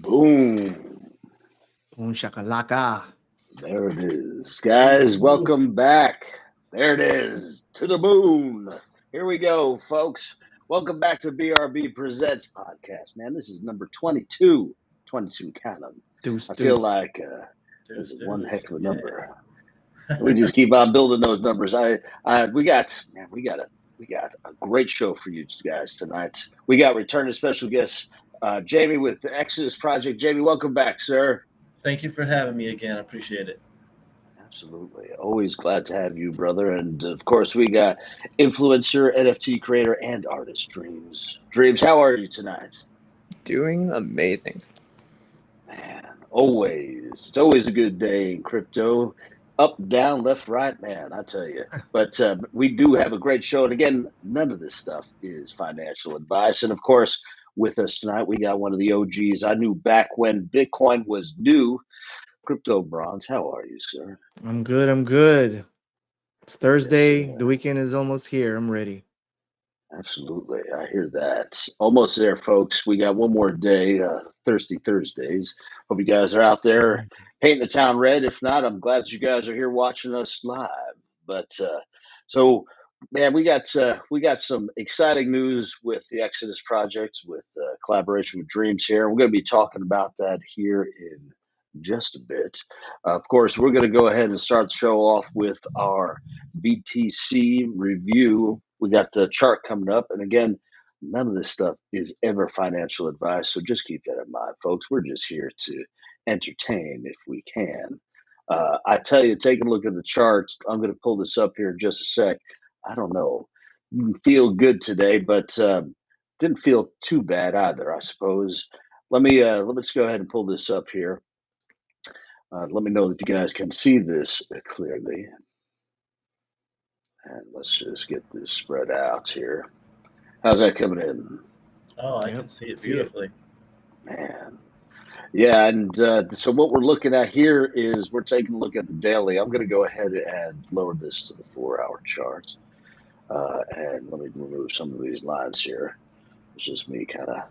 Boom. Boom shakalaka. There it is. Guys, welcome back. There it is. To the moon. Here we go, folks. Welcome back to BRB Presents podcast, man. This is number 22. 22, count 'em. Deuce, I feel deuce. like this Deuce, is one heck deuce. of a Yeah. number. We just keep on building those numbers. We got a great show for you guys tonight. We got returning special guest Jamie with the Exodus Project. Jamie, welcome back, sir. Thank you for having me again. I appreciate it. Absolutely. Always glad to have you, brother. And of course, we got influencer, NFT creator, and artist Dreamz. Dreamz, how are you tonight? Doing amazing. Man, always. It's always a good day in crypto. Up, down, left, right, man, I tell you. But we do have a great show. And again, none of this stuff is financial advice. And of course, with us tonight, we got one of the OGs I knew back when Bitcoin was new. Crypto Bronze, how are you, sir? I'm good. I'm good. It's Thursday. Sir. The weekend is almost here. I'm ready. Absolutely. I hear that. Almost there, folks. We got one more day, Thirsty Thursdays. Hope you guys are out there painting the town red. If not, I'm glad you guys are here watching us live. But so, man, we got some exciting news with the Exodus project with collaboration with Dreamz here. We're going to be talking about that here in just a bit. Of course, we're going to go ahead and start the show off with our BTC review. We got the chart coming up. And again, none of this stuff is ever financial advice. So just keep that in mind, folks. We're just here to entertain if we can. I tell you, taking a look at the charts, I'm going to pull this up here in just a sec. I don't know. Didn't feel good today, but didn't feel too bad either, I suppose. Let's go ahead and pull this up here. Let me know that you guys can see this clearly. And let's just get this spread out here. How's that coming in? Oh, I Yep. can see it See it. beautifully. Man. Yeah, and so what we're looking at here is we're taking a look at the daily. I'm going to go ahead and lower this to the 4-hour chart. And let me remove some of these lines here. It's just me kind of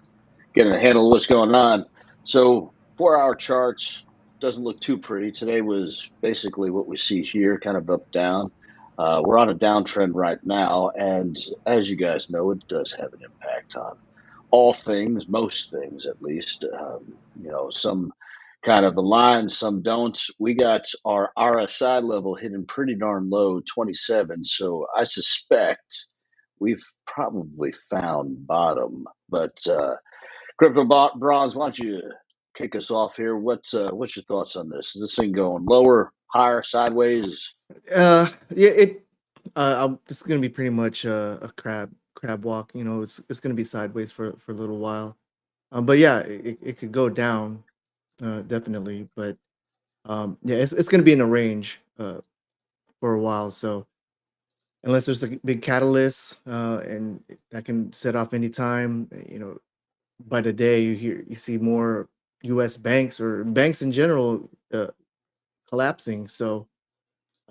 getting a handle of what's going on. So 4-hour charts doesn't look too pretty. Today was basically what we see here, kind of up down. We're on a downtrend right now, and as you guys know, it does have an impact on all things, most things at least. Some kind of align, some don't. We got our RSI level hitting pretty darn low, 27. So I suspect we've probably found bottom. But Crypto Bronze, why don't you kick us off here? What's your thoughts on this? Is this thing going lower, higher, sideways? Yeah. It's gonna be pretty much a crab walk. It's gonna be sideways for a little while. But yeah, it could go down, definitely. But yeah, it's gonna be in a range for a while. So unless there's a big catalyst, and that can set off anytime, by the day you see more U.S. banks or banks in general collapsing. So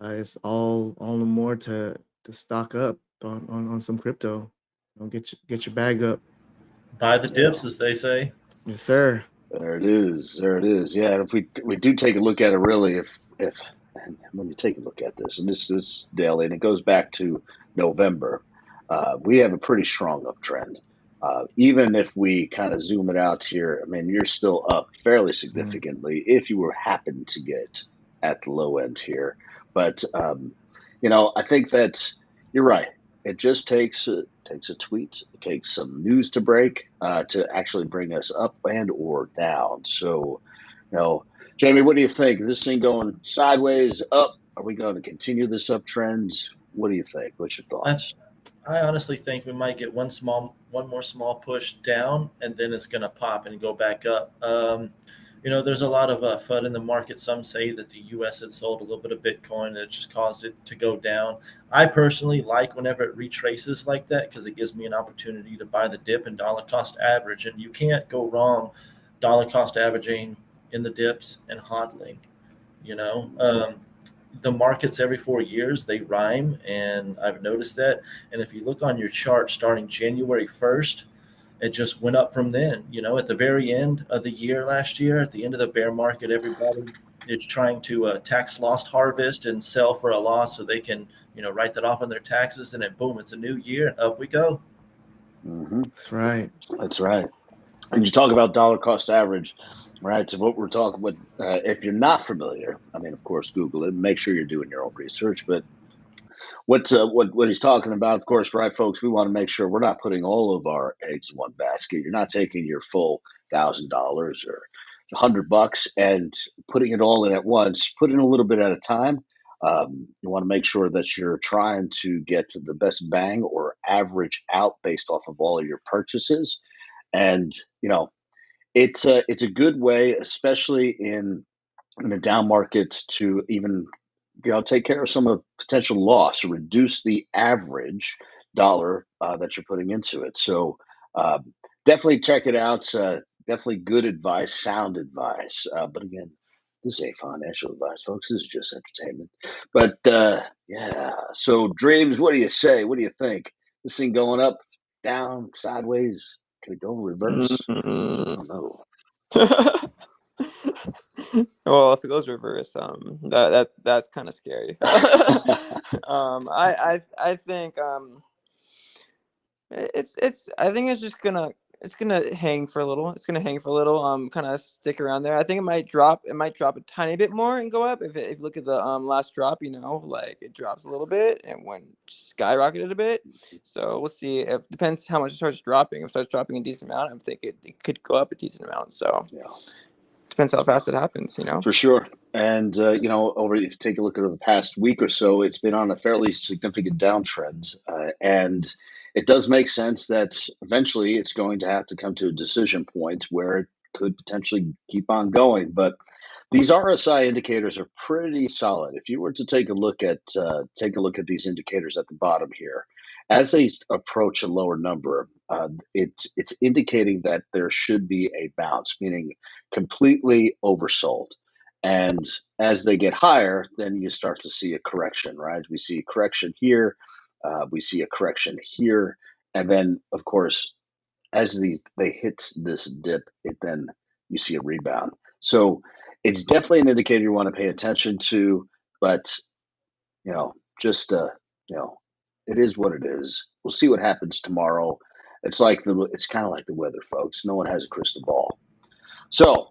it's all the more to stock up on some crypto. Get your bag up. Buy the Yeah. dips, as they say. Yes, sir. There it is. There it is. Yeah, and if we do take a look at it, really, if and let me take a look at this, and this daily, and it goes back to November. We have a pretty strong uptrend. Even if we kind of zoom it out here, I mean, you're still up fairly significantly if you were happen to get at the low end here. But I think that you're right. It just takes a tweet, it takes some news to break to actually bring us up and or down. So, Jamie, what do you think? Is this thing going sideways, up? Are we going to continue this uptrend? What do you think? What's your I, thoughts? I honestly think we might get one more small push down, and then it's going to pop and go back up. There's a lot of FUD in the market. Some say that the U.S. had sold a little bit of Bitcoin and it just caused it to go down. I personally like whenever it retraces like that because it gives me an opportunity to buy the dip and dollar cost average. And you can't go wrong dollar cost averaging in the dips and hodling. You know, the markets every 4 years they rhyme, and I've noticed that. And if you look on your chart starting January 1st it just went up from then. At the very end of the year last year, at the end of the bear market, everybody is trying to tax loss harvest and sell for a loss so they can, write that off on their taxes. And then boom, it's a new year and up we go. Mm-hmm. That's right. That's right. And you talk about dollar cost average, right? So what we're talking about, if you're not familiar, I mean, of course, Google it. Make sure you're doing your own research. But what he's talking about, of course, right, folks? We want to make sure we're not putting all of our eggs in one basket. You're not taking your full $1,000 or $100 and putting it all in at once. Put in a little bit at a time. You want to make sure that you're trying to get the best bang or average out based off of all of your purchases. And it's a good way, especially in the down markets, to even take care of some of potential loss or reduce the average dollar that you're putting into it. So definitely check it out. Definitely good advice, sound advice. But again, this ain't financial advice, folks. This is just entertainment. But yeah. So Dreamz, what do you say? What do you think? This thing going up, down, sideways? Can it go reverse? I don't know. Well, if it goes reverse, that's kind of scary. I think I think it's gonna hang for a little. It's gonna hang for a little. Kind of stick around there. I think it might drop. It might drop a tiny bit more and go up. If you look at the last drop, like it drops a little bit and went skyrocketed a bit. So we'll see. It depends how much it starts dropping. If it starts dropping a decent amount, I think it could go up a decent amount. So Yeah. Depends how fast it happens. For sure. And, if you take a look at the past week or so, it's been on a fairly significant downtrend. And it does make sense that eventually it's going to have to come to a decision point where it could potentially keep on going. But these RSI indicators are pretty solid. If you were to take a look at these indicators at the bottom here, as they approach a lower number, it's indicating that there should be a bounce, meaning completely oversold. And as they get higher, then you start to see a correction, right? We see a correction here, we see a correction here, and then of course, as they hit this dip, then you see a rebound. So it's definitely an indicator you want to pay attention to, but just it is what it is. We'll see what happens tomorrow. It's kind of like the weather, folks. No one has a crystal ball. So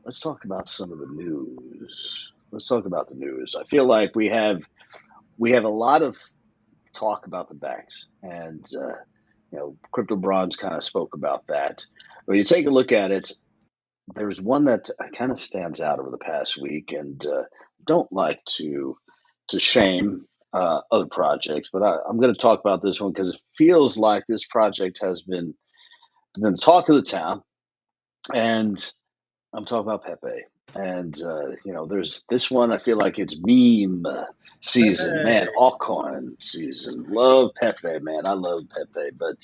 let's talk about some of the news. Let's talk about the news. I feel like we have a lot of talk about the banks, and Crypto Bronze kind of spoke about that. When you take a look at it, there's one that kind of stands out over the past week, and don't like to shame other projects, but I'm going to talk about this one because it feels like this project has been the talk of the town, and I'm talking about Pepe. And there's this one. I feel like it's meme season, man. Hey. Altcoin season. Love Pepe, man. I love Pepe, but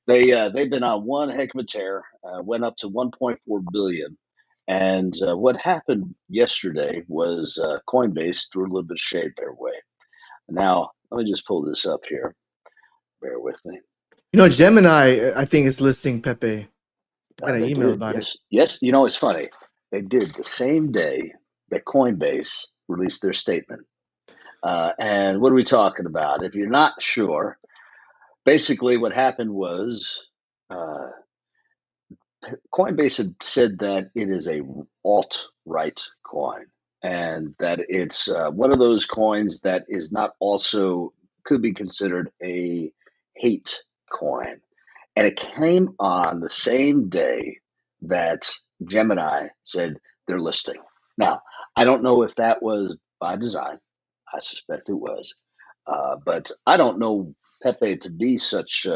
they've been on one heck of a tear. Went up to 1.4 billion. And what happened yesterday was Coinbase threw a little bit of shade their way. Now, let me just pull this up here. Bear with me. Gemini, I think, is listing Pepe. I got an They email did, about yes. it. Yes, it's funny. They did the same day that Coinbase released their statement. And what are we talking about? If you're not sure, basically what happened was Coinbase had said that it is a alt-right coin, and that it's one of those coins that is not also could be considered a hate coin. And it came on the same day that Gemini said they're listing. Now, I don't know if that was by design. I suspect it was. But I don't know Pepe to be such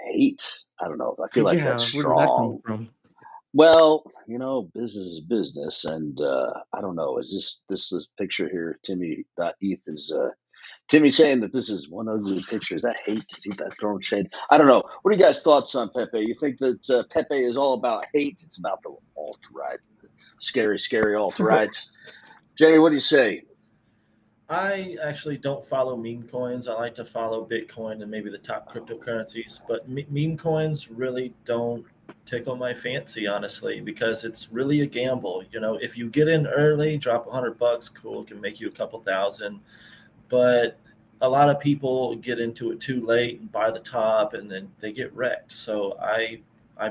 hate. I don't know. I feel like that's Yeah, where did that come strong. from? Well, business is business, and I don't know. Is this picture here? Timmy.eth is Timmy saying that this is one ugly picture. Is that hate? Is he that throwing shade? I don't know. What are you guys' thoughts on Pepe? You think that Pepe is all about hate? It's about the alt right, scary alt right. Jamie, what do you say? I actually don't follow meme coins. I like to follow Bitcoin and maybe the top cryptocurrencies, but meme coins really don't tickle my fancy, honestly, because it's really a gamble. You know, if you get in early, drop $100, cool, it can make you a couple thousand. But a lot of people get into it too late and buy the top, and then they get wrecked. So I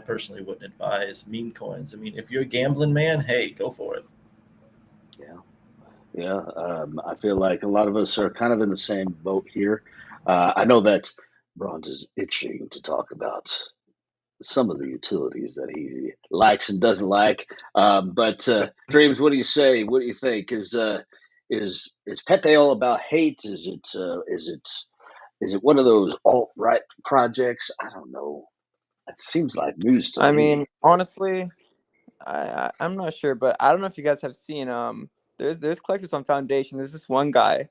personally wouldn't advise meme coins. I mean, if you're a gambling man, hey, go for it. Yeah. Yeah, I feel like a lot of us are kind of in the same boat here. I know that Bronze is itching to talk about some of the utilities that he likes and doesn't like. But Dreams, what do you say? What do you think? Is Pepe all about hate? Is it one of those alt right projects? I don't know. It seems like news to I me. mean, honestly, I'm not sure, but I don't know if you guys have seen there's collectors on Foundation. There's this one guy,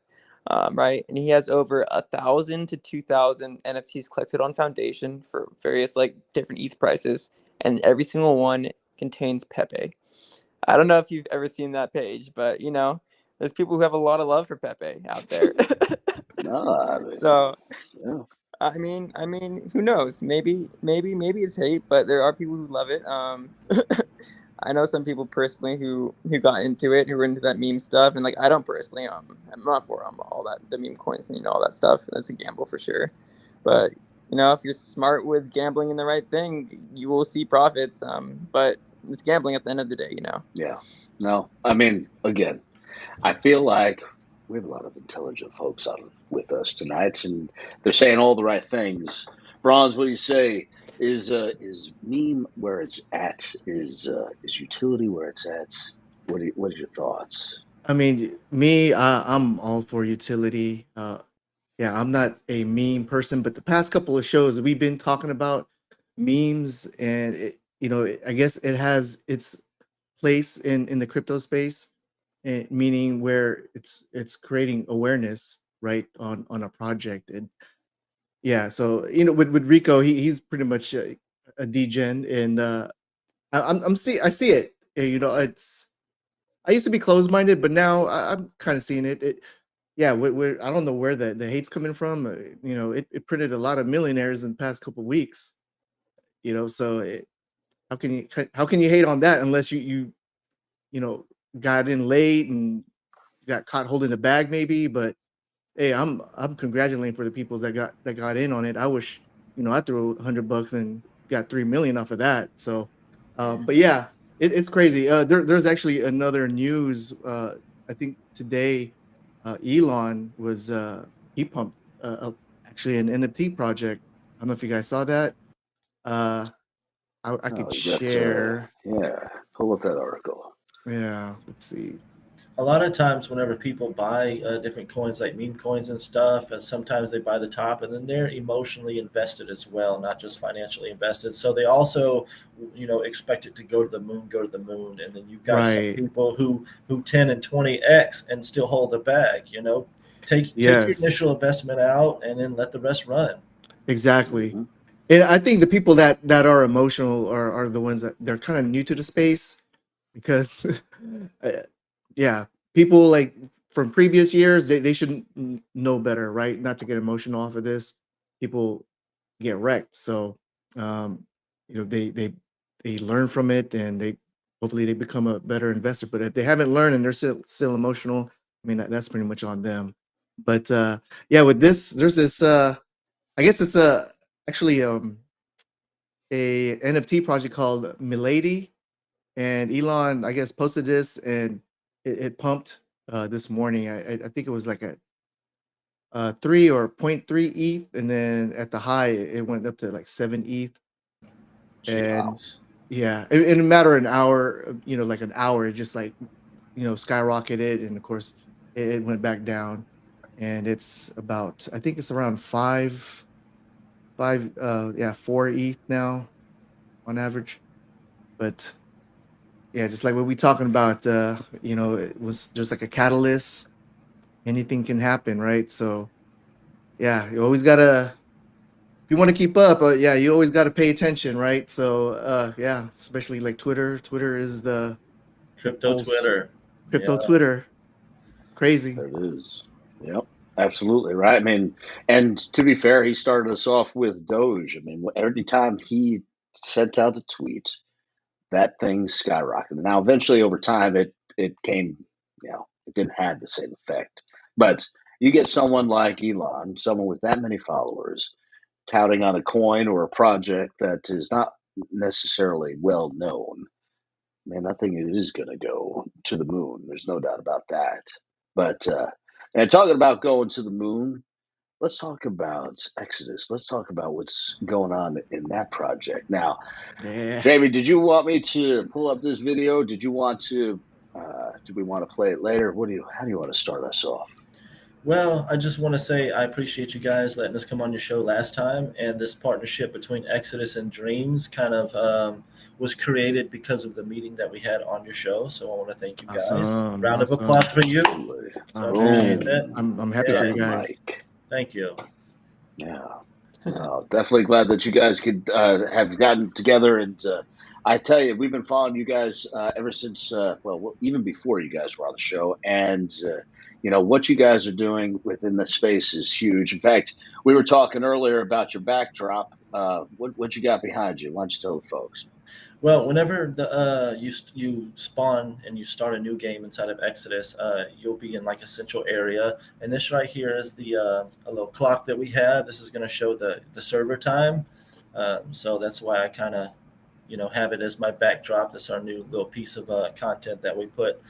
right, and he has over 1,000 to 2,000 NFTs collected on Foundation for various like different ETH prices, and every single one contains Pepe. I don't know if you've ever seen that page, but you know, there's people who have a lot of love for Pepe out there. No, I mean, So yeah, who knows? Maybe it's hate, but there are people who love it. I know some people personally who got into it, who were into that meme stuff, and like I don't personally. I'm not for all that the meme coins and all that stuff. That's a gamble for sure. But you know, if you're smart with gambling in the right thing, you will see profits. But it's gambling at the end of the day, you know. yeah. No, I mean, again, I feel like we have a lot of intelligent folks on with us tonight, and they're saying all the right things. Bronze, what do you say? Is meme where it's at? Is utility where it's at? What are your thoughts? I mean, me, I'm all for utility. Yeah, I'm not a meme person, but the past couple of shows we've been talking about memes, and I guess it has its place in the crypto space, meaning where it's creating awareness, right, on a project. And yeah, so with Rico, he's pretty much a degen, and I see it. It's I used to be closed minded, but now I'm kind of seeing it. Yeah, I don't know where the hate's coming from. It printed a lot of millionaires in the past couple weeks. So how can you hate on that unless you know got in late and got caught holding the bag maybe? But hey, I'm congratulating for the people that got in on it. I wish I threw $100 and got 3 million off of that. So, but yeah, it's crazy. There's actually another news. I think today, Elon was he pumped actually an NFT project. I don't know if you guys saw that. Uh, I Oh, could you got share. yeah. Pull up that article. Yeah, let's see. A lot of times whenever people buy different coins like meme coins and stuff, and sometimes they buy the top, and then they're emotionally invested as well, not just financially invested, so they also expect it to go to the moon, and then you've got some Right. people who 10 and 20x and still hold the bag. Take your Yes. initial investment out and then let the rest run. Exactly. Hmm. And I think the people that are emotional are the ones that they're kind of new to the space because, uh, yeah, people like from previous years they should know better, right? Not to get emotional off of this. People get wrecked, so um, they learn from it and they hopefully they become a better investor. But if they haven't learned and they're still emotional, I mean that's pretty much on them. But yeah, with this, there's this. I guess it's actually a NFT project called Milady, and Elon I guess posted this and it pumped this morning. I think it was like a 3 or point 0.3 ETH, and then at the high it went up to like 7 ETH, and Jeez. yeah, in a matter of an hour, like an hour, it just like skyrocketed, and of course it went back down, and it's about I think it's around 4 ETH now on average. But yeah, just like what we talking about, it was just like a catalyst. Anything can happen, right? So yeah, you always gotta if you want to keep up, yeah, you always gotta pay attention, right? So yeah, especially like Twitter. Twitter is the Crypto pulse. Twitter. Crypto Yeah. Twitter. It's crazy. There it is. Yep, absolutely right. I mean, and to be fair, he started us off with Doge. I mean, every time he sent out a tweet, that thing skyrocketed. Now, eventually, over time, it came, it didn't have the same effect. But you get someone like Elon, someone with that many followers, touting on a coin or a project that is not necessarily well known. Man, that thing is going to go to the moon. There's no doubt about that. But and talking about going to the moon, let's talk about Exodus. Let's talk about what's going on in that project. Now, Yeah. Jamie, did you want me to pull up this video? Did you want to? Do we want to play it later? How do you want to start us off? Well, I just want to say I appreciate you guys letting us come on your show last time, and this partnership between Exodus and Dreamz kind of was created because of the meeting that we had on your show. So I want to thank you guys. Awesome. Round of Awesome. applause for you. Absolutely. So I Man, appreciate that. I'm happy Yeah. for you Get the guys. mic. Thank you. Yeah. Definitely glad that you guys could have gotten together. And I tell you, we've been following you guys ever since, even before you guys were on the show. And, what you guys are doing within the space is huge. In fact, we were talking earlier about your backdrop. What you got behind you? Why don't you tell the folks? Well, whenever you spawn and you start a new game inside of Exodus, you'll be in like a central area, and this right here is the a little clock that we have. This is going to show the server time, so that's why I kind of have it as my backdrop. That's our new little piece of content that we put.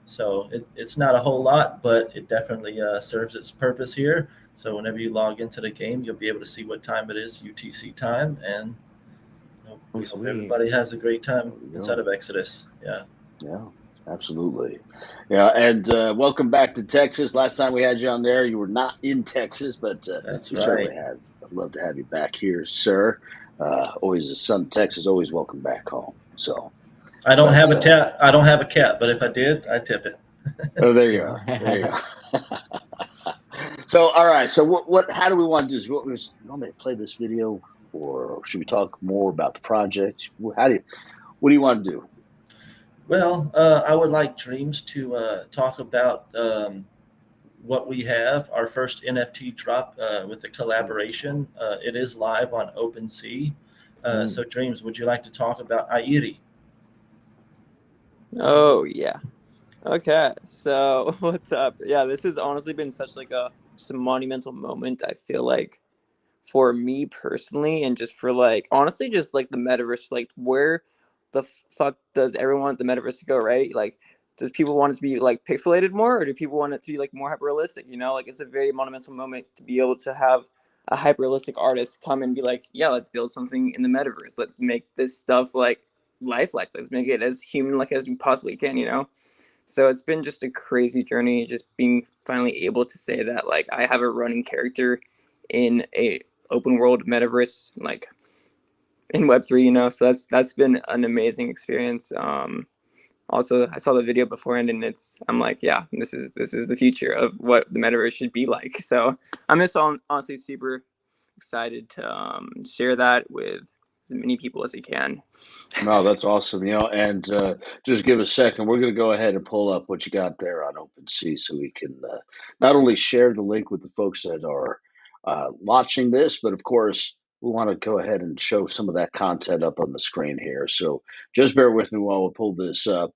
So it's not a whole lot, but it definitely serves its purpose here. So whenever you log into the game, you'll be able to see what time it is, UTC time, and Oh, we hope sweet. everybody has a great time There we inside go. of Exodus. Yeah. Yeah, absolutely. Yeah, and welcome back to Texas. Last time we had you on there, you were not in Texas, but That's we right. certainly have. I'd love to have you back here, sir. Always a son of Texas, always welcome back home. So, I don't but have a cat. I don't have a cat, but if I did, I'd tip it. oh, there you are. There you are. So, all right. So, what? How do we want to do this? What was? You want me to play this video, or should we talk more about the project? What do you want to do? Well, I would like Dreamz to talk about what we have. Our first NFT drop with the collaboration. It is live on OpenSea. So, Dreamz, would you like to talk about Airi? Oh yeah. Okay. So what's up? Yeah, this has honestly been such like just a monumental moment. I feel like for me personally, and just for like honestly, just like the metaverse, like where the fuck does everyone want the metaverse to go, right? Like, does people want it to be like pixelated more, or do people want it to be like more hyper realistic? Like it's a very monumental moment to be able to have a hyper realistic artist come and be like, yeah, let's build something in the metaverse. Let's make this stuff like lifelike. Let's make it as human like as we possibly can. So it's been just a crazy journey, just being finally able to say that like I have a running character in a open world metaverse, like in Web3. So that's been an amazing experience. Also, I saw the video beforehand, and I'm like, yeah, this is the future of what the metaverse should be like. So I'm just honestly super excited to share that with as many people as I can. No, that's awesome. And just give a second. We're going to go ahead and pull up what you got there on OpenSea so we can not only share the link with the folks that are watching this, but of course, we want to go ahead and show some of that content up on the screen here. So just bear with me while we pull this up.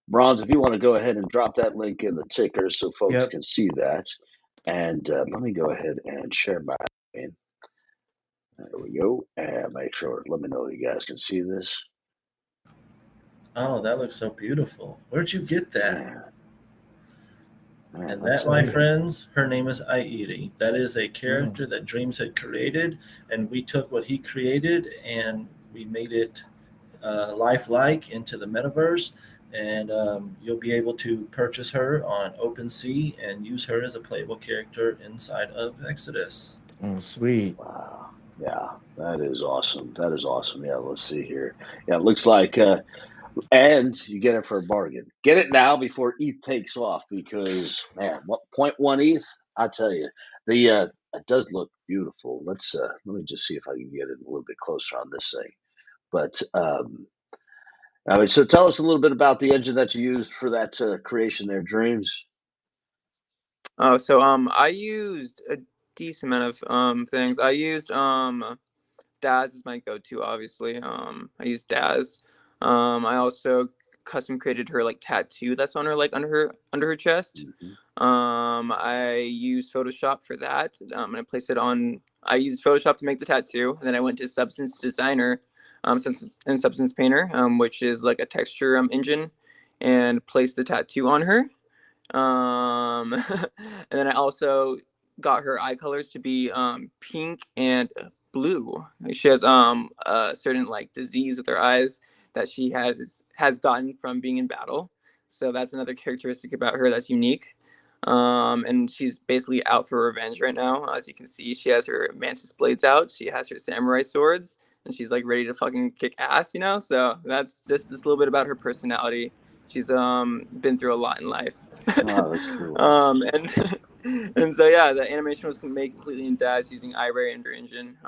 Bronze, if you want to go ahead and drop that link in the ticker so folks Yep. can see that. And let me go ahead and share my screen. There we go. And make sure, let me know you guys can see this. Oh, that looks so beautiful. Where'd you get that? Man, And that's that, my amazing. friends, her name is Airi. That is a character that Dreamz had created, and we took what he created and we made it lifelike into the metaverse. And you'll be able to purchase her on OpenSea and use her as a playable character inside of Exodus. Oh, sweet. Wow. Yeah, that is awesome. That is awesome. Yeah, let's see here. Yeah, it looks like, and you get it for a bargain. Get it now before ETH takes off because, man, what 0.1 ETH? I tell you, it does look beautiful. Let me just see if I can get it a little bit closer on this thing. But I mean, so tell us a little bit about the engine that you used for that creation there, Dreams. Oh, so I used a decent amount of things. I used Daz is my go-to, obviously. I use Daz. I also custom created her like tattoo that's on her like under her chest. Mhm. I used Photoshop for that. And I placed it on. I used Photoshop to make the tattoo, and then I went to Substance Designer, and Substance Painter, which is like a texture engine, and placed the tattoo on her. And then I also got her eye colors to be pink and blue. She has a certain like disease with her eyes that she has gotten from being in battle. So that's another characteristic about her that's unique. And she's basically out for revenge right now. As you can see, she has her mantis blades out. She has her samurai swords, and she's like ready to fucking kick ass, you know. So that's just this little bit about her personality. She's been through a lot in life. Oh, that's cool. And and so yeah, the animation was made completely in DAX using iRay Render Engine.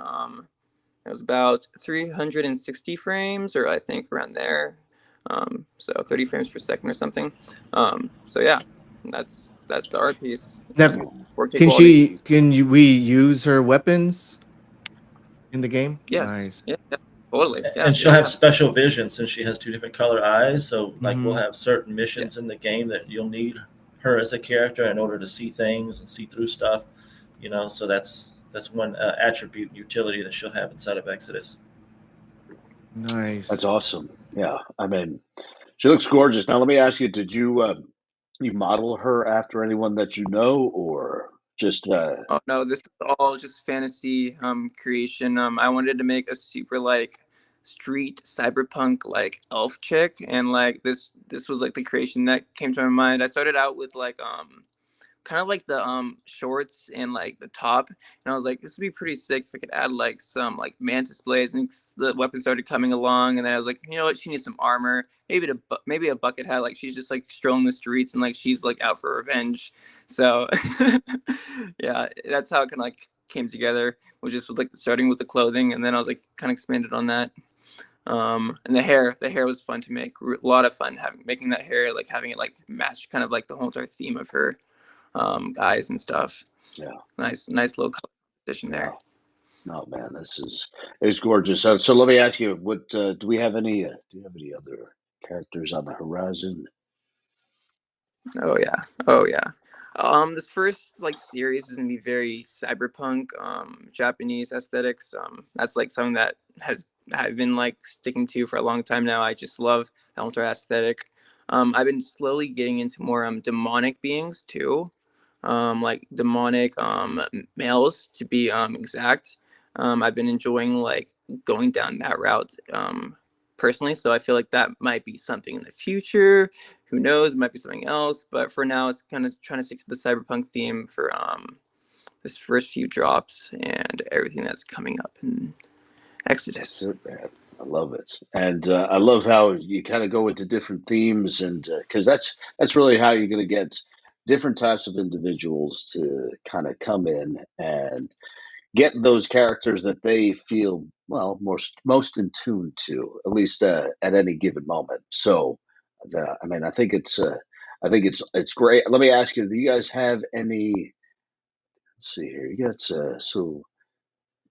It was about 360 frames, or I think around there. So 30 frames per second or something. So yeah, that's the art piece. Now, 4K can quality. we use her weapons in the game? Yes. Nice. Yeah, totally. Yeah, And she'll yeah, have special vision since she has 2 different color eyes. So like we'll Mhm. have certain missions in the game that you'll need her as a character in order to see things and see through stuff. You know, so that's one attribute utility that she'll have inside of Exodus. Nice. That's awesome. Yeah, I mean, she looks gorgeous. Now, let me ask you: did you model her after anyone that you know, or just? Oh no, this is all just fantasy creation. I wanted to make a super like street cyberpunk like elf chick, and like this was like the creation that came to my mind. I started out with like kind of like the shorts and like the top, and I was like, this would be pretty sick if I could add like some like mantis blades, and the weapon started coming along, and then I was like, you know what, she needs some armor, maybe a bucket hat, like she's just like strolling the streets and like she's like out for revenge. So yeah, that's how it kind of like came together, was just with like starting with the clothing, and then I was like kind of expanded on that. And the hair was fun to make, a lot of fun making that hair, like having it like match kind of like the whole entire theme of her guys and stuff. Yeah. Nice little competition there. Oh man, it's gorgeous. So let me ask you: what do we have any? Do you have any other characters on the horizon? Oh yeah. This first like series is gonna be very cyberpunk, Japanese aesthetics. That's like something that I've been like sticking to for a long time now. I just love the ultra aesthetic. I've been slowly getting into more demonic beings too, like demonic males to be exact. I've been enjoying like going down that route personally, so I feel like that might be something in the future. Who knows? It might be something else, but for now, it's kind of trying to stick to the cyberpunk theme for this first few drops and everything that's coming up in Exodus. That's it, man. I love it, and I love how you kind of go into different themes, and because that's really how you're going to get different types of individuals to kind of come in and get those characters that they feel well most in tune to, at least at any given moment. So, I mean, I think it's great. Let me ask you: do you guys have any? Let's see here. You got so.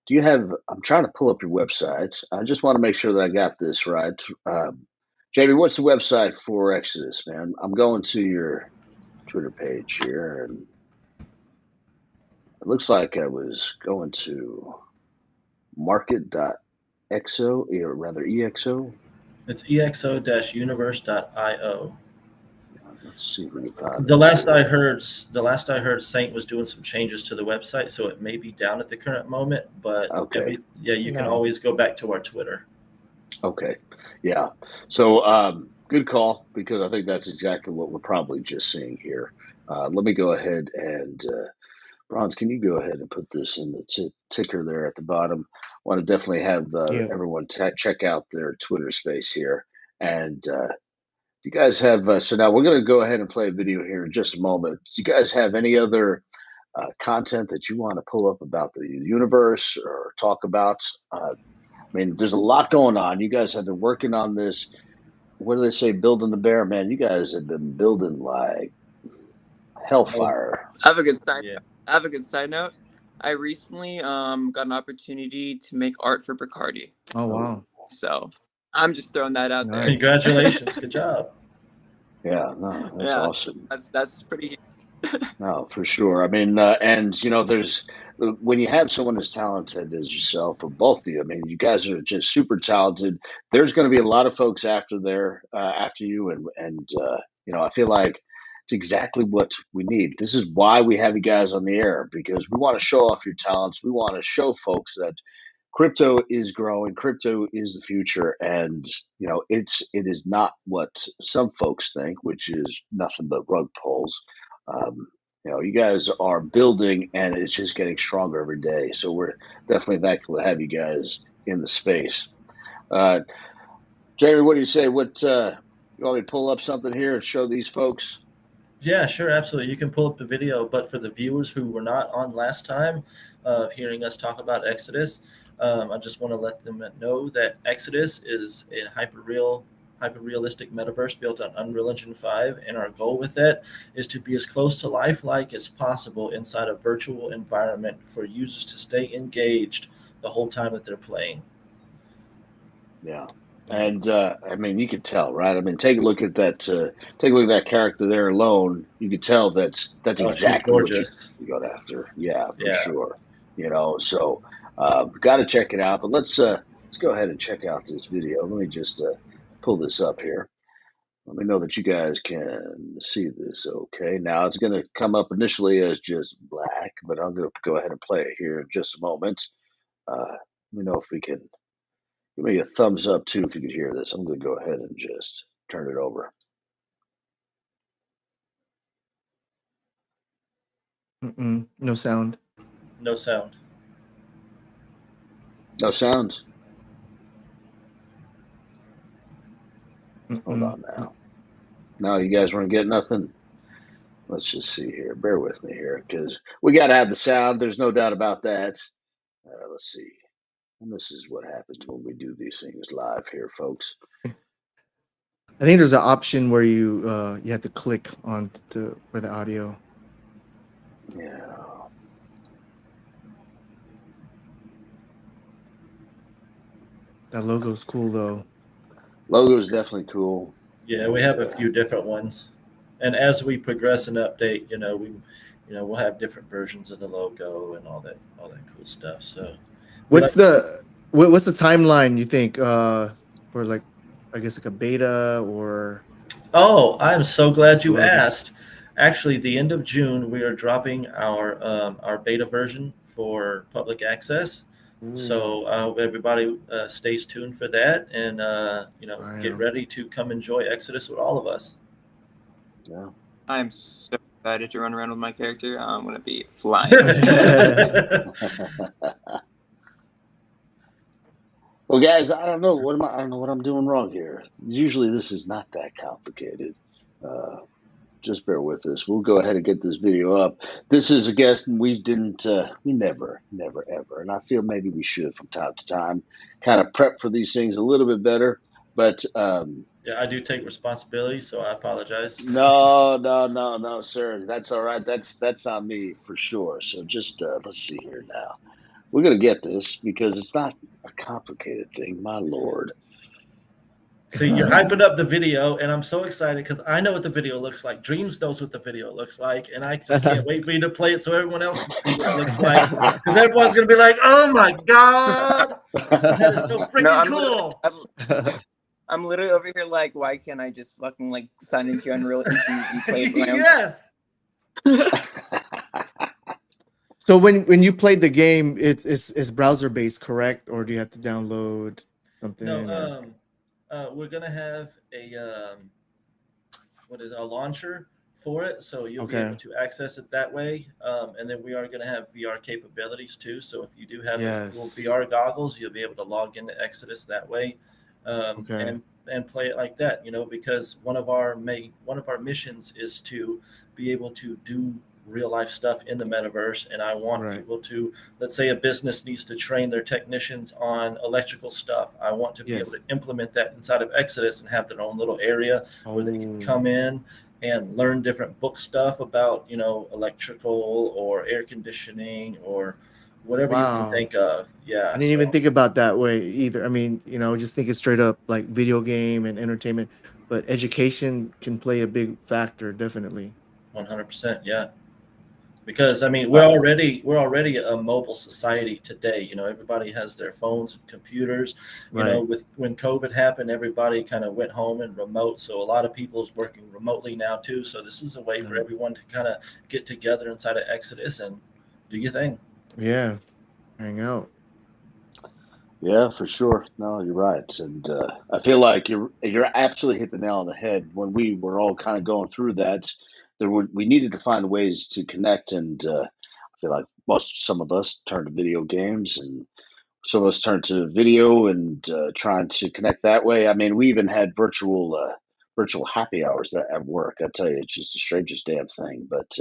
Do you have? I'm trying to pull up your website. I just want to make sure that I got this right. Jamie, what's the website for Exodus, man? I'm going to your Twitter page here, and it looks like I was going to market.exo, or rather EXO. It's exo-universe.io. Let's see if we can find The this last here. I heard, Saint was doing some changes to the website, so it may be down at the current moment. But Okay. you can No. always go back to our Twitter. Okay. Yeah. So good call, because I think that's exactly what we're probably just seeing here. Let me go ahead and Bronze, can you go ahead and put this in the ticker there at the bottom? Want to definitely have Yeah. everyone check out their Twitter space here. And you guys have, so now we're going to go ahead and play a video here in just a moment. Do you guys have any other content that you want to pull up about the universe or talk about? I mean, there's a lot going on. You guys have been working on this. What do they say? Building the bear, man. You guys have been building like Hellfire. I have a good side. Yeah. I have a good side note. I recently got an opportunity to make art for Bacardi. Oh wow. So I'm just throwing that out there. Nice. Congratulations. Good job. Yeah, no, that's Yeah, awesome. that's pretty. No, for sure. I mean, and there's when you have someone as talented as yourself, or both of you. I mean, you guys are just super talented. There's going to be a lot of folks after you, and I feel like it's exactly what we need. This is why we have you guys on the air, because we want to show off your talents. We want to show folks that crypto is growing. Crypto is the future, and it is not what some folks think, which is nothing but rug pulls. Um, you guys are building, and it's just getting stronger every day. So we're definitely thankful to have you guys in the space. Jamie, what do you say? What you want me to pull up something here and show these folks? Yeah, sure, absolutely. You can pull up the video, but for the viewers who were not on last time, hearing us talk about Exodus, I just want to let them know that Exodus is a hyper-realistic metaverse built on Unreal Engine 5, and our goal with that is to be as close to lifelike as possible inside a virtual environment for users to stay engaged the whole time that they're playing. Yeah. And I mean, you could tell, right? I mean, take a look at that. Take a look at that character there alone. You could tell that's She's exactly what gorgeous. you got after. Yeah, for Yeah. sure. So got to check it out. But let's go ahead and check out this video. Let me just pull this up here. Let me know that you guys can see this. Okay. Now it's going to come up initially as just black, but I'm going to go ahead and play it here in just a moment. Let me know if we can. Give me a thumbs up too if you could hear this. I'm going to go ahead and just turn it over. No sound. No sound. No sounds. Mm-mm. Hold on now. No, you guys want to get nothing? Let's just see here. Bear with me here, because we got to have the sound. There's no doubt about that. Let's see. And this is what happens when we do these things live here, folks. I think there's an option where you have to click on for the audio. Yeah. That logo's cool though. Logo is definitely cool. Yeah, we have a few different ones, and as we progress and update, we'll have different versions of the logo and all that cool stuff. So, what's the timeline you think for, like, I guess, like a beta or? Oh, I'm so glad you asked. Actually, the end of June, we are dropping our beta version for public access. So everybody stays tuned for that, and get ready to come enjoy Exodus with all of us. Yeah. I'm so excited to run around with my character. I'm gonna be flying. Well, guys, I don't know I don't know what I'm doing wrong here. Usually, this is not that complicated. Just bear with us. We'll go ahead and get this video up. This is a guest, and we never, ever, and I feel maybe we should from time to time kind of prep for these things a little bit better. But yeah, I do take responsibility, so I apologize. No, sir. That's all right. That's on me for sure. So just let's see here now. We're gonna get this because it's not a complicated thing, my lord. So you're hyping up the video, and I'm so excited because I know what the video looks like. Dreamz knows what the video looks like, and I just can't wait for you to play it so everyone else can see what it looks like. Because everyone's gonna be like, "Oh my god, that is so freaking cool!" I'm literally over here like, why can't I just fucking like sign into Unreal Engine and play it? Yes. So when you played the game, it's browser based, correct? Or do you have to download something? No, we're gonna have a launcher for it, so you'll be able to access it that way. And then we are gonna have VR capabilities too. So if you do have cool VR goggles, you'll be able to log into Exodus that way, and play it like that. Because one of our missions is to be able to do real life stuff in the metaverse, and I want people to, let's say a business needs to train their technicians on electrical stuff. I want to be able to implement that inside of Exodus and have their own little area where they can come in and learn different book stuff about, electrical or air conditioning or whatever you can Wow. think of. I Yeah. didn't even So think about that way either. I mean, just thinking straight up like video game and entertainment, but education can play a big factor, definitely. 100%. Yeah. Because I mean, Uh, we're already a mobile society today. Everybody has their phones and computers. Right. With when COVID happened, everybody kind of went home and remote. So a lot of people is working remotely now too. So this is a way for Right. everyone to kind of get together inside of Exodus and do your thing. Yeah. Hang out. Yeah, for sure. No, you're right, and I feel like you're absolutely hit the nail on the head. When we were all kind of going through that, we needed to find ways to connect, and I feel like some of us turned to video games, and some of us turned to video and trying to connect that way. I mean, we even had virtual happy hours at work. I tell you, it's just the strangest damn thing, but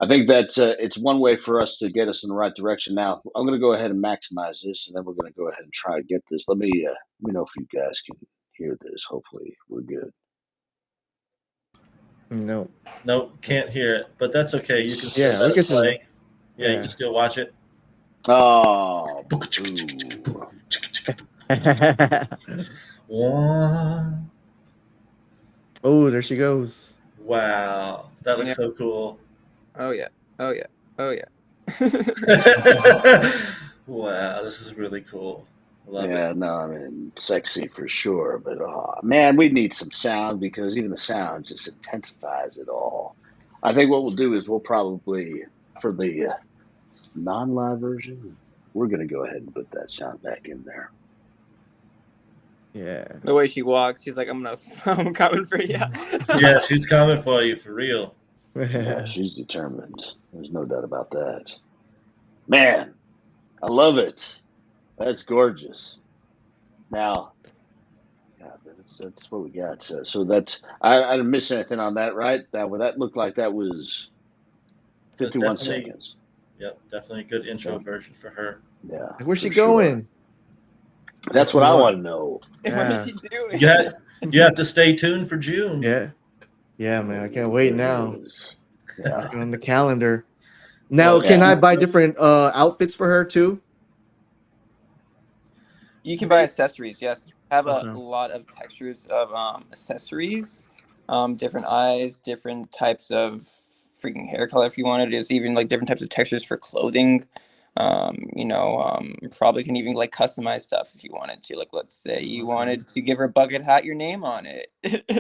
I think that it's one way for us to get us in the right direction. Now, I'm going to go ahead and maximize this, and then we're going to go ahead and try to get this. Let me know if you guys can hear this. Hopefully, we're good. No. Nope, can't hear it, but that's okay. You can still Yeah, we let can it still. play. Yeah, you can Yeah. still watch it. Oh, boo. One. Oh, there she goes. Wow, that looks Yeah. so cool. Oh yeah. Oh yeah. Oh yeah. Wow, this is really cool. Love it. Yeah, no, I mean, sexy for sure, but man, we need some sound because even the sound just intensifies it all. I think what we'll do is we'll probably, for the non-live version, we're going to go ahead and put that sound back in there. Yeah. The way she walks, she's like, I'm coming for you. Yeah, she's coming for you for real. Yeah, she's determined. There's no doubt about that. Man, I love it. That's gorgeous. Now, yeah, that's what we got. So that's I didn't miss anything on that, right? That looked like that was That's 51 definitely, seconds. yep, definitely a good intro Yeah, version for her. yeah, Where's she for sure. going? That's what I want to know. What is Yeah. she doing? You have to stay tuned for June. Yeah. Yeah, man. I can't wait There it now. is. Mark Yeah, it on the calendar. Now, Well, can yeah. I buy different outfits for her too? You can buy accessories, yes. I have a Okay. lot of textures of accessories, different eyes, different types of freaking hair color if you wanted. There's even like different types of textures for clothing. Probably can even like customize stuff if you wanted to. Like, let's say you Okay. wanted to give her a bucket hat, your name on it,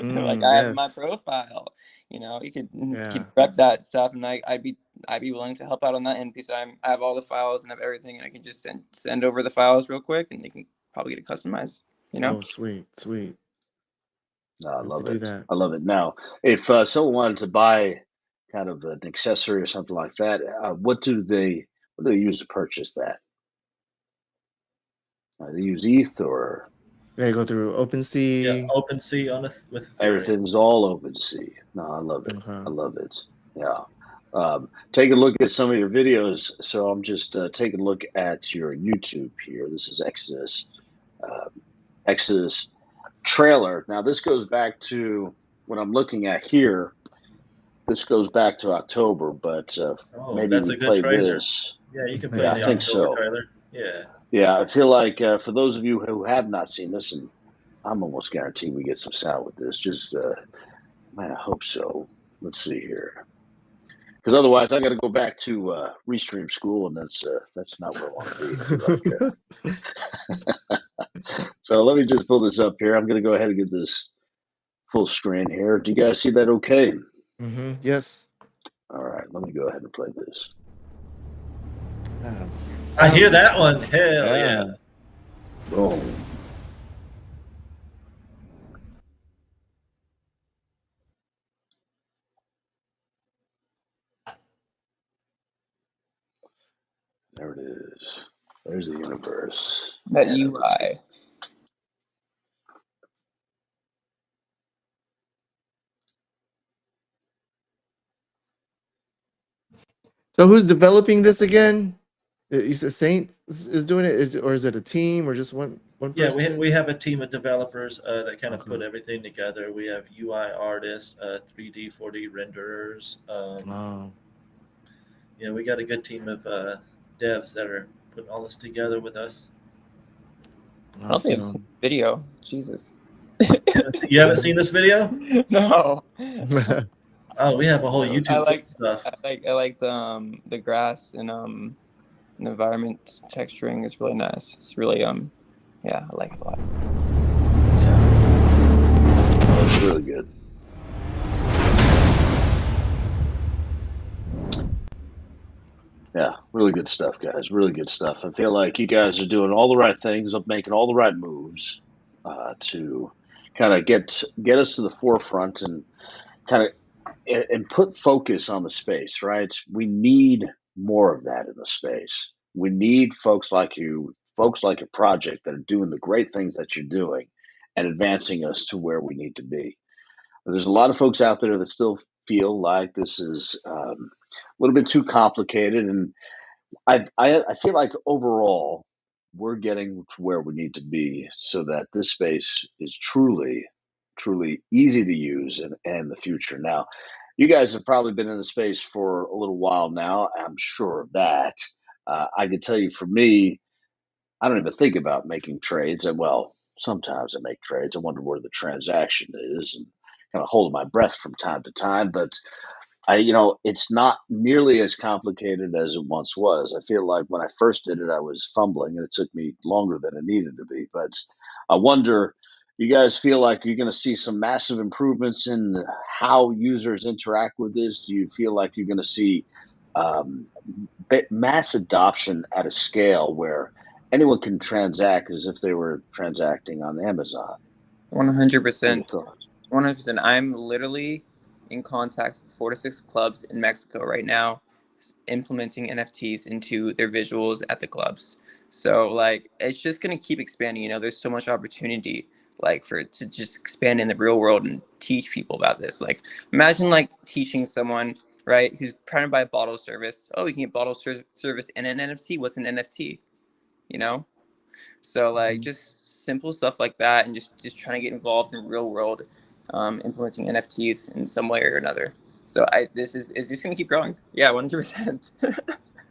like I have in my Yes. profile. You could Yeah. rep that stuff, and I'd be willing to help out on that end because I have all the files and have everything, and I can just send over the files real quick, and they can probably get it customized. Oh, sweet, sweet. No, I Have to love do it. that. I love it. Now, if someone wanted to buy kind of an accessory or something like that, what do they use to purchase that? They use ETH or Gotta go through Yeah, OpenSea. OpenSea with Ethereum. everything's all open sea. No, I love it. Okay. I love it. Yeah. Take a look at some of your videos. So I'm just taking a look at your YouTube here. This is Exodus trailer. Now this goes back to what I'm looking at here. This goes back to October, but Oh, maybe that's we a good play trailer. this. Yeah, you can play Yeah, I the think October so. trailer. Yeah. Yeah, I feel like for those of you who have not seen this, and I'm almost guaranteed we get some sound with this. Just man, I hope so. Let's see here, because otherwise I got to go back to restream school, and that's not where I want to be. I feel like so. Let me just pull this up here. I'm going to go ahead and get this full screen here. Do you guys see that? Okay. Yes. All right. Let me go ahead and play this. Yeah. I hear that one. Hell yeah. Boom. There it is. There's the universe. That Man, UI. So who's developing this again? You said Saint is doing it, or is it a team, or just one Yeah, person? we have a team of developers that kind of put Okay. everything together. We have UI artists, 3D, 4D renderers. Wow. Yeah, we got a good team of devs that are putting all this together with us. I don't think I've seen Awesome. the video. Jesus. You haven't seen this video? No. Oh, we have a whole I YouTube full like of stuff. I like the grass and the environment texturing is really nice. It's really yeah, I like it a lot. Oh, it's really good. Yeah, really good stuff, guys. Really good stuff. I feel like you guys are doing all the right things, making all the right moves to kind of get us to the forefront and kind of and put focus on the space. Right? We need more of that in the space. We need folks like you, folks like your project that are doing the great things that you're doing and advancing us to where we need to be. There's a lot of folks out there that still feel like this is a little bit too complicated, and I feel like overall we're getting to where we need to be so that this space is truly easy to use and the future. Now, you guys have probably been in the space for a little while now. I'm sure of that. I can tell you, for me, I don't even think about making trades. And well, sometimes I make trades. I wonder where the transaction is, and kind of holding my breath from time to time. But it's not nearly as complicated as it once was. I feel like when I first did it, I was fumbling, and it took me longer than it needed to be. But I wonder, you guys feel like you're going to see some massive improvements in how users interact with this? Do you feel like you're going to see um, mass adoption at a scale where anyone can transact as if they were transacting on Amazon? 100%. 100%. I'm literally in contact with 4 to 6 clubs in Mexico right now, implementing NFTs into their visuals at the clubs. So like, it's just gonna keep expanding. You know, there's so much opportunity like for it to just expand in the real world and teach people about this. Like, imagine like teaching someone, right, who's trying to buy a bottle service. Oh, you can get bottle service and an NFT. What's an NFT? You know. So like just simple stuff like that, and just trying to get involved in real world, implementing NFTs in some way or another. So this is just gonna keep growing. Yeah, 100%.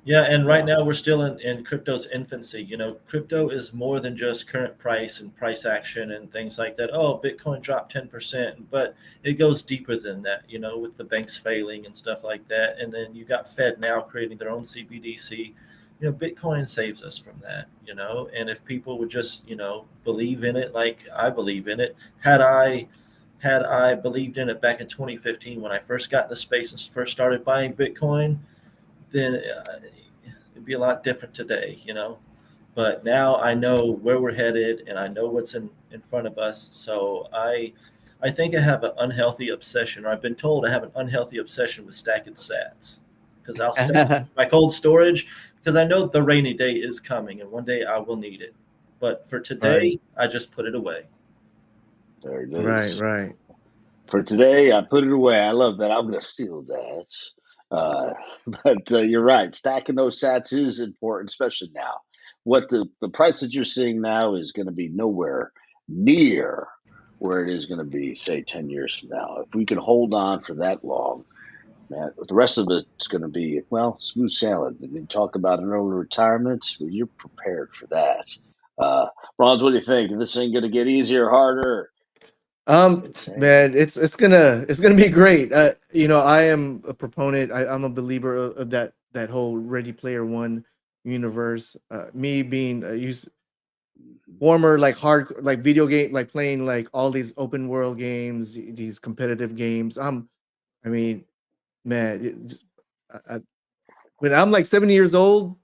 Yeah, and right now we're still in crypto's infancy. You know, crypto is more than just current price and price action and things like that. Oh, Bitcoin dropped 10%, but it goes deeper than that, you know, with the banks failing and stuff like that. And then you got Fed now creating their own CBDC. You know, Bitcoin saves us from that, you know, and if people would just, you know, believe in it like I believe in it, had I believed in it back in 2015 when I first got in the space and first started buying Bitcoin, then it'd be a lot different today, you know. But now I know where we're headed, and I know what's in front of us. So I think I have an unhealthy obsession, or I've been told I have an unhealthy obsession with stacking sats, because I'll stack my cold storage because I know the rainy day is coming, and one day I will need it. But for today, Right. I just put it away. There it Right, is. right. For today, I put it away. I love that. I'm going to steal that. But you're right. Stacking those sats is important, especially now. What the price that you're seeing now is going to be nowhere near where it is going to be, say, 10 years from now. If we can hold on for that long, man, the rest of it's going to be, well, smooth sailing. When you talk about an early retirement, well, you're prepared for that. Ron, what do you think? Is this thing going to get easier, harder? Insane. Man, it's gonna be great. I am a proponent. I'm a believer of that whole Ready Player One universe. Me being former like hard like video game, like playing like all these open world games, these competitive games. I mean, man, when I'm like 70 years old,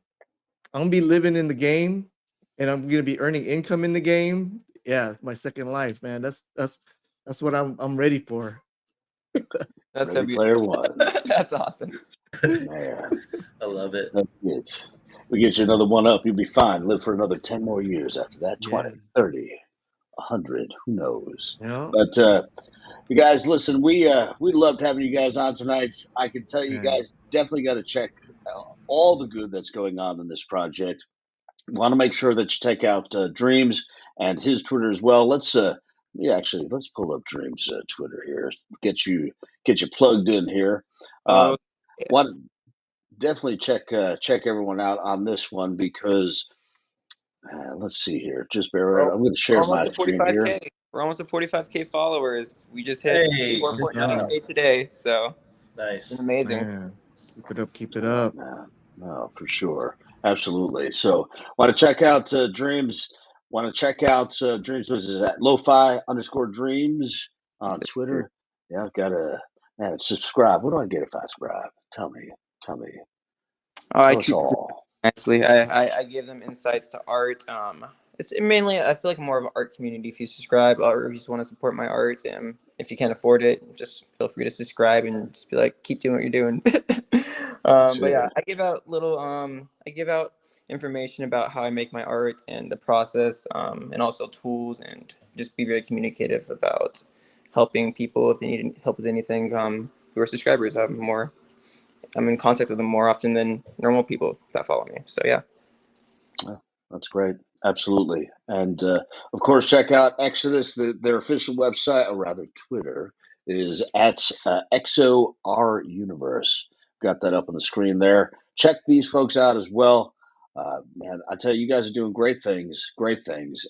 I'm gonna be living in the game, and I'm gonna be earning income in the game. Yeah, my second life, man. That's what I'm ready for. That's so Ready Player One. That's awesome. Man, I love it. that's it. We get you another one up, you'll be fine. Live for another 10 more years after that. 20, Yeah. 30, 100, who knows? Yeah. But you guys, listen, we loved having you guys on tonight. I can tell you Yeah. guys definitely got to check all the good that's going on in this project. Want to make sure that you check out Dreamz and his Twitter as well. Let's pull up Dreamz Twitter here. Get you plugged in here. Oh, yeah. Want definitely check everyone out on this one because let's see here. Just bear with. I'm going to share my screen here. We're almost at 45K followers. We just hit Hey, 4.9K today, so nice. it's been amazing. Man, keep it up. No, for sure. Absolutely. So want to check out Dreamz. Want to check out Dreamz. Was it at lo-fi_dreams on Twitter? Yeah, gotta subscribe. What do I get if I subscribe? Tell me. Oh, I Tell us treat all. nicely. I give them insights to art. It's mainly, I feel like, more of an art community. If you subscribe or if you just want to support my art, if you can't afford it, just feel free to subscribe and just be like, keep doing what you're doing. But yeah, I give out information about how I make my art and the process, and also tools, and just be very communicative about helping people if they need help with anything. Who are subscribers, I'm in contact with them more often than normal people that follow me. So yeah. That's great. Absolutely. And of course, check out Exodus. Their official website, or rather Twitter, is at XOR Universe. Got that up on the screen there. Check these folks out as well. Man, I tell you, you guys are doing great things.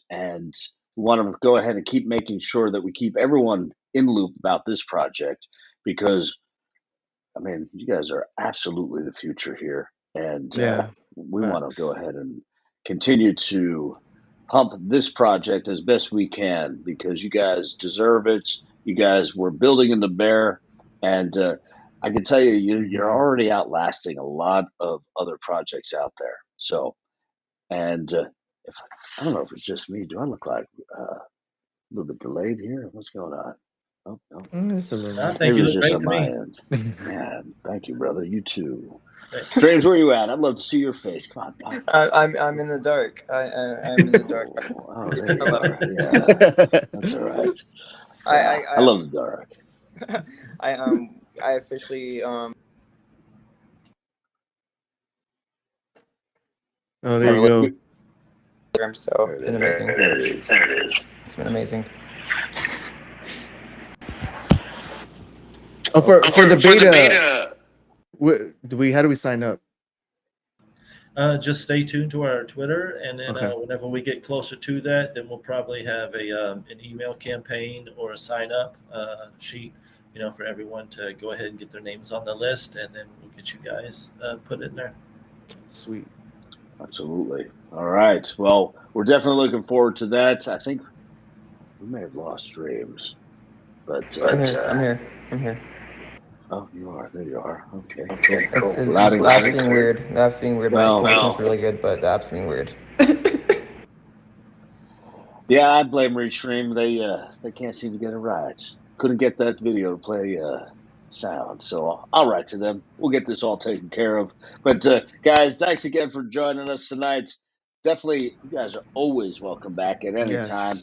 And we want to go ahead and keep making sure that we keep everyone in loop about this project because, I mean, you guys are absolutely the future here. And we want to go ahead and continue to pump this project as best we can because you guys deserve it. You guys were building in the bear, and I can tell you, you're already outlasting a lot of other projects out there. So, and I don't know if it's just me. Do I look like a little bit delayed here? What's going on? Oh, no. It's a little. I think Maybe you it's look just great on to my me. end. Man, thank you, brother. You too. Dreamz, where you at? I'd love to see your face. Come on. I'm in the dark. I'm in the dark. Oh, there you are. Yeah, that's all right. I love the dark. I officially Oh, there you go. So it's been amazing. There it is. It's been amazing. Oh, for the beta, how do we sign up? Just stay tuned to our Twitter, and then whenever we get closer to that, then we'll probably have an email campaign or a sign up sheet, for everyone to go ahead and get their names on the list, and then we'll get you guys put in there. Sweet. Absolutely. All right. Well, we're definitely looking forward to that. I think we may have lost Dreamz, but I'm here. Oh, you are. There you are. Okay. Cool. It's the app's being weird. The app's being weird. My connection's really good, but the app's being weird. Yeah, I blame Restream. They can't seem to get it right. Couldn't get that video to play sound. So I'll write to them. We'll get this all taken care of. But guys, thanks again for joining us tonight. Definitely, you guys are always welcome back at any time.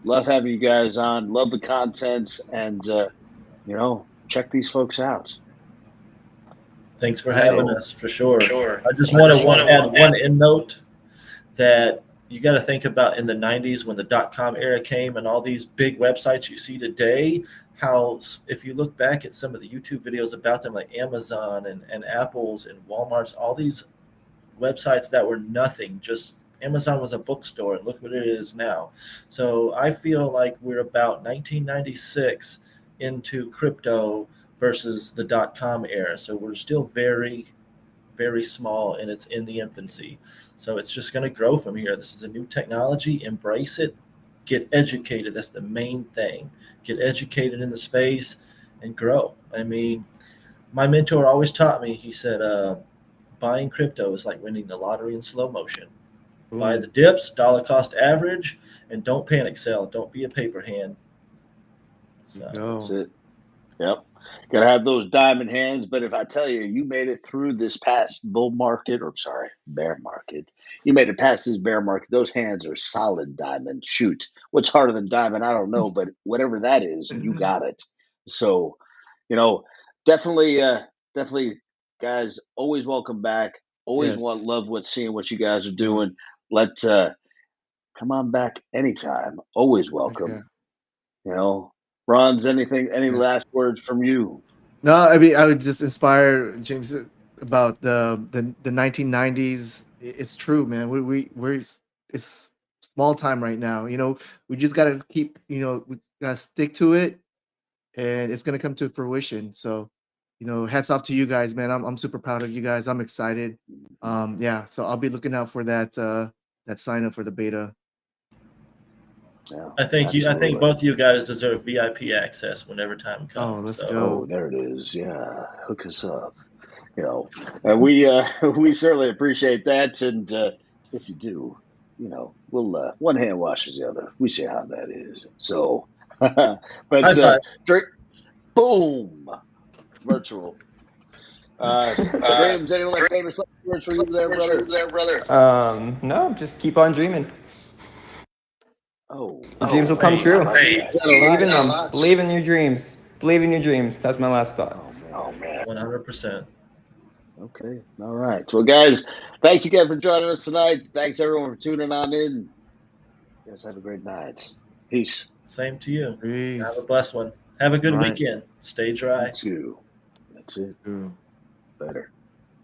Love having you guys on. Love the content, and check these folks out. Thanks for having us, for sure. I just want to add one end note that you got to think about in the 90s when the .com era came and all these big websites you see today, how if you look back at some of the YouTube videos about them, like Amazon and Apple's and Walmart's, all these websites that were nothing, just Amazon was a bookstore, and look what it is now. So I feel like we're about 1996 into crypto versus the .com era. So we're still very, very small, and it's in the infancy. So it's just going to grow from here. This is a new technology. Embrace it. Get educated. That's the main thing. Get educated in the space and grow. I mean, my mentor always taught me, he said, buying crypto is like winning the lottery in slow motion. Ooh. Buy the dips, dollar cost average, and don't panic sell. Don't be a paper hand. So. That's it. Yep. Got to have those diamond hands. But if I tell you, you made it through this past bear market. You made it past this bear market. Those hands are solid diamond. Shoot. What's harder than diamond? I don't know. But whatever that is, you got it. So, definitely guys, always welcome back. Always Yes. love seeing what you guys are doing. Come on back anytime. Always welcome. Yeah. You know, Ron's any Yeah. last words from you? No, I mean, I would just inspire James about the 1990s. It's true, man. We're it's small time right now. You know, we just gotta keep. You know, we gotta stick to it, and it's gonna come to fruition. So, you know, hats off to you guys, man. I'm super proud of you guys. I'm excited. Yeah. So I'll be looking out for that sign up for the beta. Yeah, I think absolutely. both of you guys deserve VIP access whenever time comes. Oh, let's so. go. Oh, there it is. Yeah, hook us up. You know, and we we certainly appreciate that. And if you do, you know, we'll one hand washes the other. We see how that is. So, High but five. boom, virtual. Dreamz, any famous words for you there, brother? No, just keep on dreaming. Oh, The dreams will come true. Hey, Believe in them. Believe in your dreams. Believe in your dreams. That's my last thought. Oh man. 100%. Okay. All right. Well, guys, thanks again for joining us tonight. Thanks everyone for tuning on in. You guys have a great night. Peace. Same to you. Peace. Have a blessed one. Have a good All right. weekend. Stay dry. You too. That's it. True. Better.